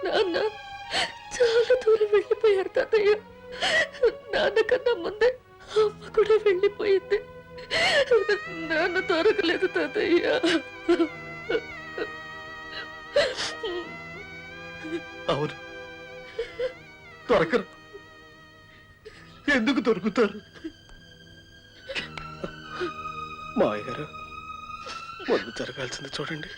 నాన్న చాలా దూరం వెళ్ళిపోయారు తాతయ్య. నాన్నకన్నా ముందే అమ్మ కూడా వెళ్ళిపోయింది. నాన్న దొరకలేదు తాతయ్య. అవును, దొరకరు. ఎందుకు దొరుకుతారు? మావయ్య గారు, ముందు జరగాల్సింది చూడండి.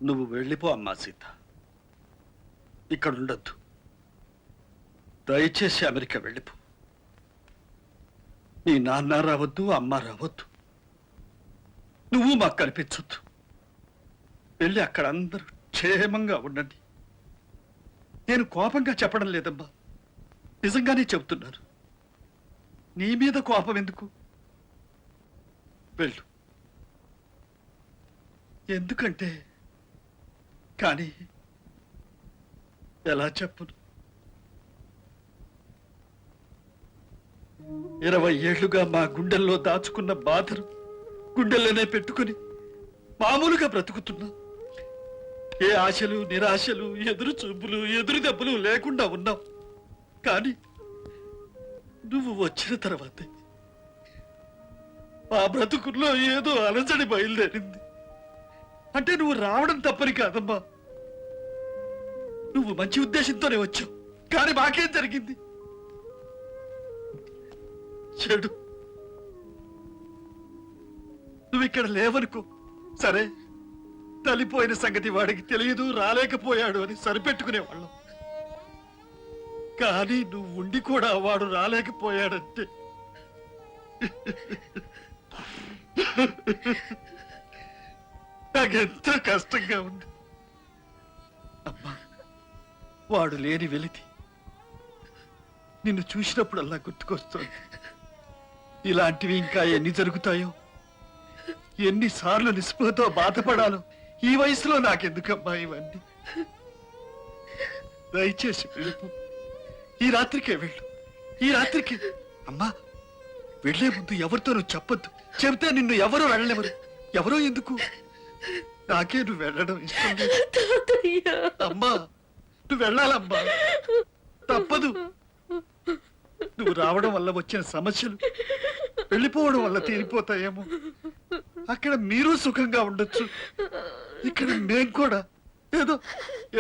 నువ్వు వెళ్ళిపో అమ్మా సీత, ఇక్కడ ఉండొద్దు. దయచేసి అమెరికా వెళ్ళిపో. నీ నాన్న రావద్దు, అమ్మ రావద్దు, నువ్వు మాకు కనిపించొద్దు. వెళ్ళి అక్కడ అందరూ క్షేమంగా ఉండండి. నేను కోపంగా చెప్పడం లేదమ్మా, నిజంగానే చెబుతున్నాను. నీ మీద కోపం ఎందుకు? వెళ్ళు. ఎందుకంటే కానీ ఎలా చెప్పును? 20 ఏళ్లుగా మా గుండెల్లో దాచుకున్న బాధను గుండెల్లోనే పెట్టుకుని మామూలుగా బ్రతుకుతున్నా. ఏ ఆశలు, నిరాశలు, ఎదురు చూపులు, ఎదురు దెబ్బలు లేకుండా ఉన్నాం. కానీ నువ్వు వచ్చిన తర్వాతే మా బ్రతుకుల్లో ఏదో అలజడి బయలుదేరింది. అంటే నువ్వు రావడం తప్పని కాదమ్మా, నువ్వు మంచి ఉద్దేశంతోనే వచ్చావు. కానీ మాకేం జరిగింది? చెడు. నువ్వు ఇక్కడ లేవనుకో, సరే, తల్లిపోయిన సంగతి వాడికి తెలియదు, రాలేకపోయాడు అని సరిపెట్టుకునేవాళ్ళం. కానీ నువ్వు ఉండి కూడా వాడు రాలేకపోయాడంటే నాకెంతో కష్టంగా ఉంది అమ్మా. వాడు లేని వెలితి నిన్ను చూసినప్పుడల్లా గుర్తుకొస్తోంది. ఇలాంటివి ఇంకా ఎన్ని జరుగుతాయో, ఎన్నిసార్లు నిస్పృహతో బాధపడాలో ఈ వయసులో నాకెందుకమ్మా ఇవన్నీ. దయచేసి వెళ్ళిపో. ఈ రాత్రికే వెళ్ళు, ఈ రాత్రికి. అమ్మా, వెళ్లే ముందు ఎవరితోనూ చెప్పొద్దు. చెబితే నిన్ను ఎవరో వెళ్ళనివ్వరు. ఎవరో ఎందుకు, నాకే నువ్వు వెళ్ళడం ఇష్టం లేదు. తాతయ్య, అమ్మా, నువ్వు వెళ్ళాలమ్మా, తప్పదు. నువ్వు రావడం వల్ల వచ్చిన సమస్యలు వెళ్ళిపోవడం వల్ల తీరిపోతాయేమో. అక్కడ మీరు సుఖంగా ఉండొచ్చు, ఇక్కడ మేం కూడా ఏదో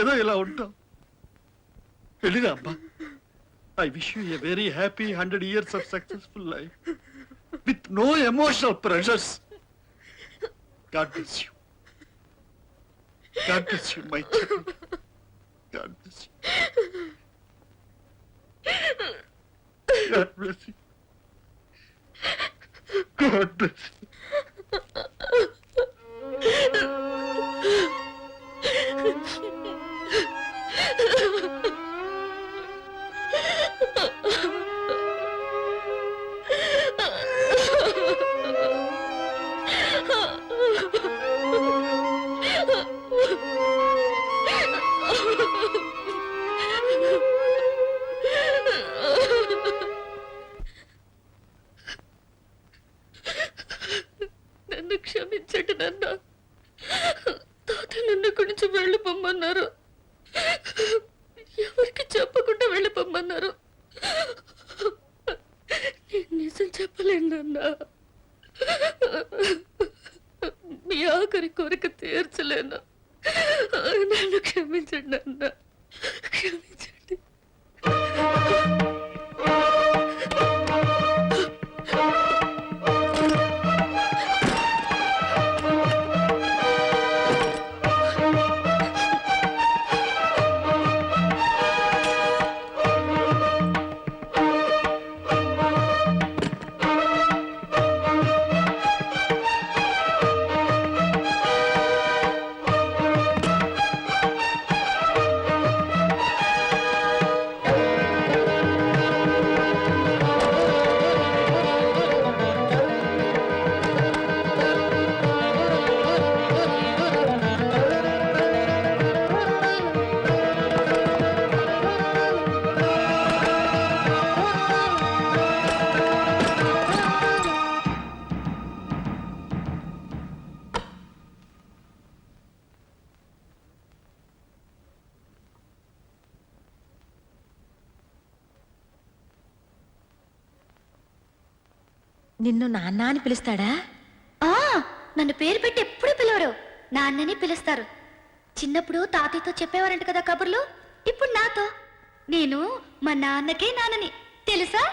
ఏదో ఇలా ఉంటాం. వెళ్ళిరా అమ్మా. I wish you a very happy 100 years of successful life with no emotional pressures. God bless you. God bless you, my child. God bless you. God bless you. God bless you. నన్ను క్షమించండి నాన్న. తాత నన్ను గురించి వెళ్ళిపోమ్మన్నారు. ఎవరికి చెప్పకుండా వెళ్ళిపోమ్మన్నారు. నేను నిజం చెప్పలేను నాన్న. మీ ఆఖరి కోరిక తీర్చలేను. నన్ను క్షమించండి నాన్న, క్షమించండి. నిన్ను నాన్న అని పిలుస్తాడా? ఆ నన్ను పేరు పెట్టి ఎప్పుడు పిలవరు, నాన్నని పిలుస్తారు. చిన్నప్పుడు తాతయ్యతో చెప్పేవారంట కదా కబుర్లు, ఇప్పుడు నాతో. నేను మా నాన్నకే నాన్నని, తెలుసా?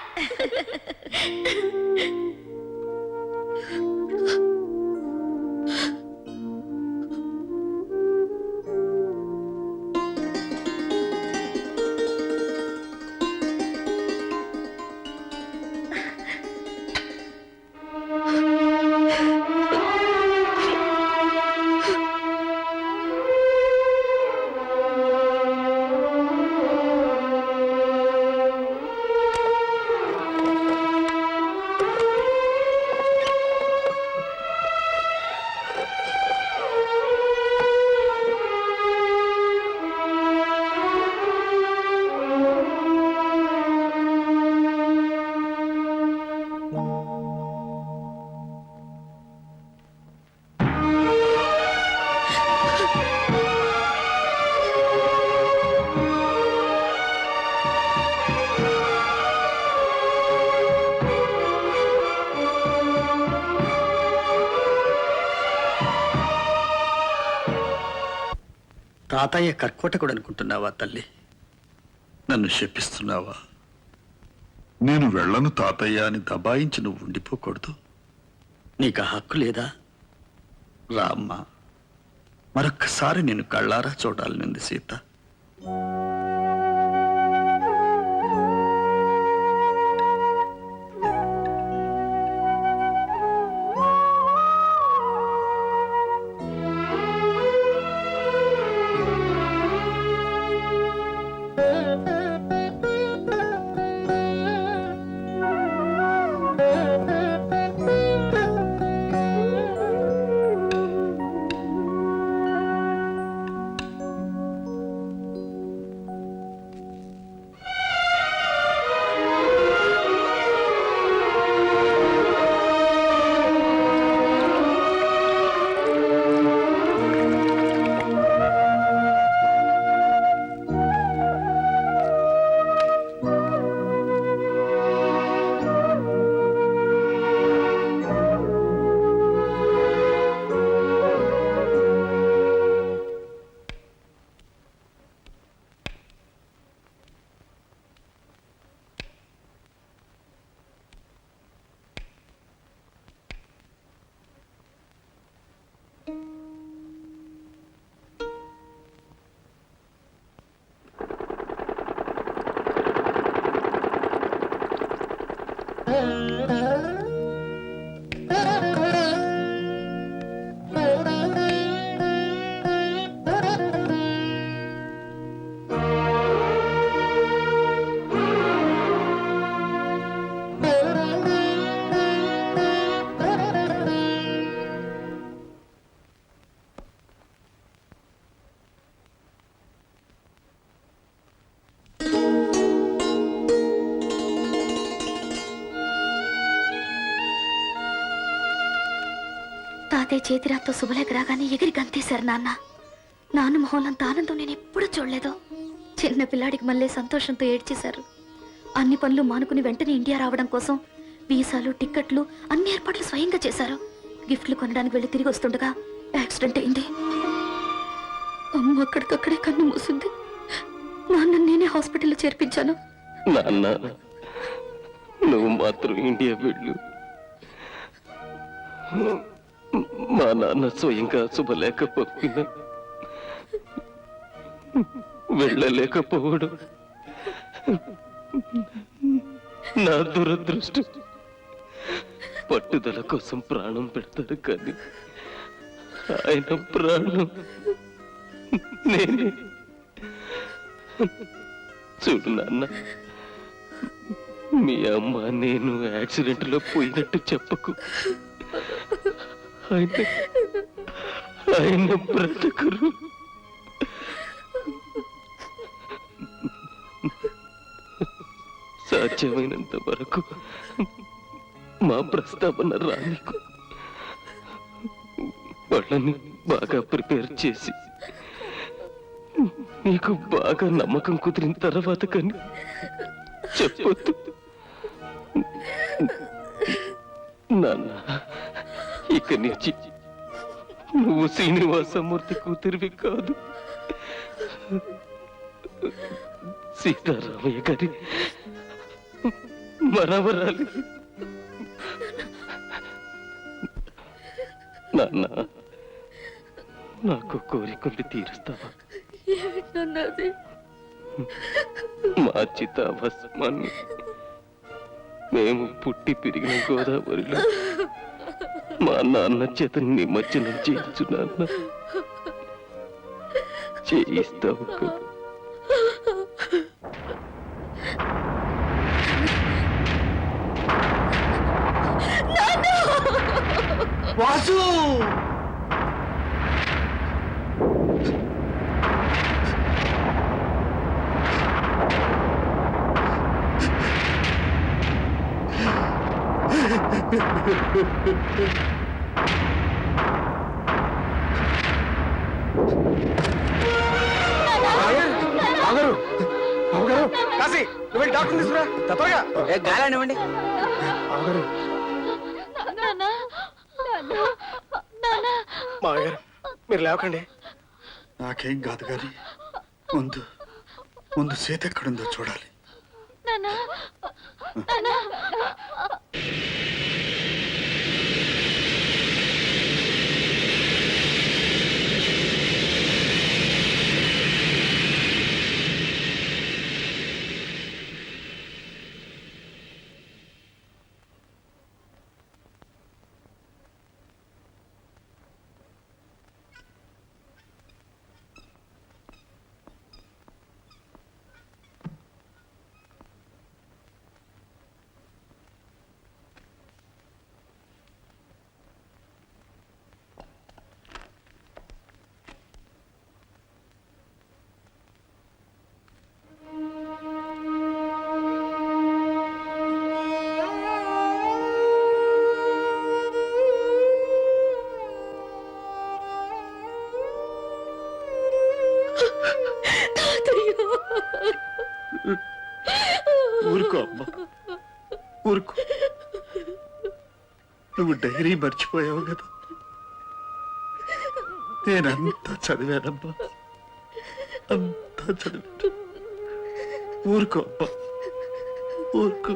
తాతయ్య కర్కోటకుడు అనుకుంటున్నావా తల్లి? నన్ను శపిస్తున్నావా? నేను వెళ్ళను తాతయ్య అని దబాయించి నువ్వు ఉండిపోకూడదు. నీకు ఆ హక్కు లేదా? రామ్మా, మరొక్కసారి నేను కళ్ళారా చూడాలనుంది సీత. తాతయ్య చేతిరాతో శుభలేఖ రాగానే ఎగిరి గంతేశారు నాన్న మొహంలంత ఆనందం నేను ఎప్పుడూ చూడలేదు. చిన్న పిల్లాడికి మళ్ళీ సంతోషంతో ఏడ్చేశారు. అన్ని పనులు మానుకుని వెంటనే ఇండియా రావడం కోసం వీసాలు, టిక్కెట్లు అన్ని ఏర్పాట్లు స్వయంగా చేశారు. గిఫ్ట్లు కొనడానికి వెళ్ళి తిరిగి వస్తుండగా యాక్సిడెంట్ అయింది. అమ్మ అక్కడికక్కడే కన్ను మూసింది. నాన్న నేనే హాస్పిటల్లో చేర్పించాను. నాన్న, నువ్వు మాత్రం ఇండియా వెళ్ళు. మా నాన్న స్వయంగా శుభలేఖ పంపిన వెళ్ళలేకపోవడం నా దురదృష్టం. పట్టుదల కోసం ప్రాణం పెడతారు కానీ ఆయన ప్రాణం నేనే. చూడు నాన్న, మీ అమ్మ నేను యాక్సిడెంట్ లో పోయినట్టు చెప్పకు. ఆయన బ్రతకరు. సాధ్యమైనంత వరకు మా ప్రస్తావన రానికు. వాళ్ళని బాగా ప్రిపేర్ చేసి నీకు బాగా నమ్మకం కుదిరిన తర్వాత కానీ చెప్పొద్దు నాన్న. ఇక నుంచి నువ్వు శ్రీనివాసమూర్తి కూతురివి కాదు, సీతారామయ్య గారి మనవరాలి. నాన్న, నాకు కోరికలు తీరుస్తావా? ఏమిటన్నది? మా చితాభస్మాన్ని మేము పుట్టి పెరిగిన గోదావరిలో మా నాన్న చేత నిమజ్జనం చేయించు నాన్న. చేయిస్తావు కదా? వాసు! కాశీ, నువ్వు వెళ్ళి డాక్టర్ తీసుకురా త్వరగా. గాలానివ్వండి. మామగారు, మీరు లేవకండి. నాకేం కాదు కానీ ముందు ముందు సీత ఎక్కడుందో చూడాలి. ఊరుకో అమ్మా, ఊరుకో. నువ్వు డైరీ మర్చిపోయావు కదా. నేనంతా చదివానమ్మా, అంతా చదివాను. ఊరుకో అమ్మా, ఊరుకో.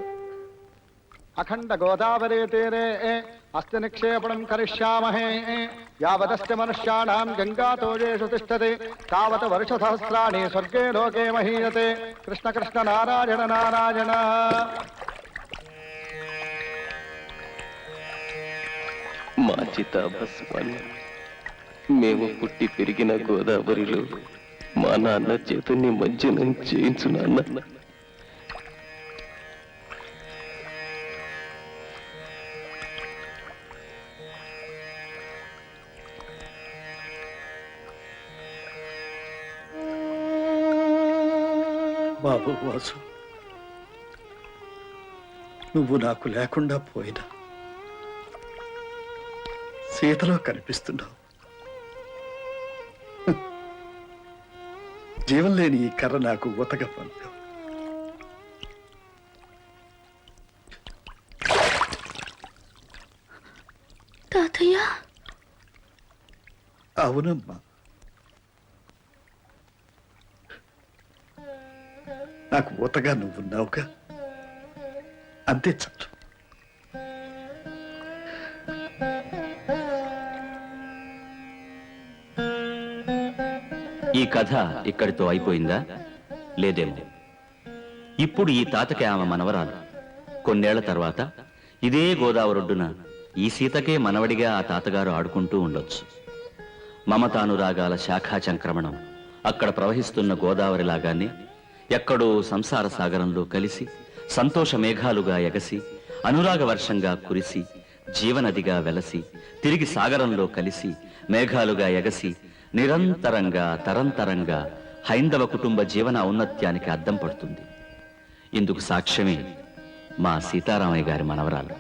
అఖండ గోదావరి తీరే అస్తి నిక్షేపణం కరిష్యామహే. యావదస్తి మనుష్యాణాం గంగాతోజేషు తిష్టతే తావత్ వర్షసహస్రాణి స్వర్గే లోకే మహీయతే. కృష్ణ కృష్ణ నారాయణ నారాయణ. మా చితాభస్మాన్ని మేము పుట్టి పెరిగిన గోదావరిలో మా నాన్న చేత నిమజ్జనం చేయించు నాన్న. బాబు వాసు, నువ్వు నాకు లేకుండా పోయినా సీతలో కనిపిస్తున్నావు. జీవం లేని ఈ కర్ర నాకు ఉతక పంపావు. తాతయ్య అవునమ్మా, నాకు ఊతగా నువ్వున్నావుగా, అంతే చాలు. ఈ కథ ఇక్కడితో అయిపోయిందా? లేదేమో. ఇప్పుడు ఈ తాతకి ఆమె మనవరాలు. కొన్నేళ్ల తర్వాత ఇదే గోదావరొడ్డున ఈ సీతకే మనవడిగా ఆ తాతగారు ఆడుకుంటూ ఉండొచ్చు. మమతానురాగాల శాఖా చంక్రమణం అక్కడ ప్రవహిస్తున్న గోదావరి లాగానే ఎక్కడో సంసార సాగరంలో కలిసి సంతోష మేఘాలుగా ఎగసి అనురాగ వర్షంగా కురిసి జీవనదిగా వెలసి తిరిగి సాగరంలో కలిసి మేఘాలుగా ఎగసి నిరంతరంగా తరంతరంగా హైందవ కుటుంబ జీవన ఔన్నత్యానికి అద్దం పడుతుంది. ఇందుకు సాక్ష్యమే మా సీతారామయ్య గారి మనవరాలు.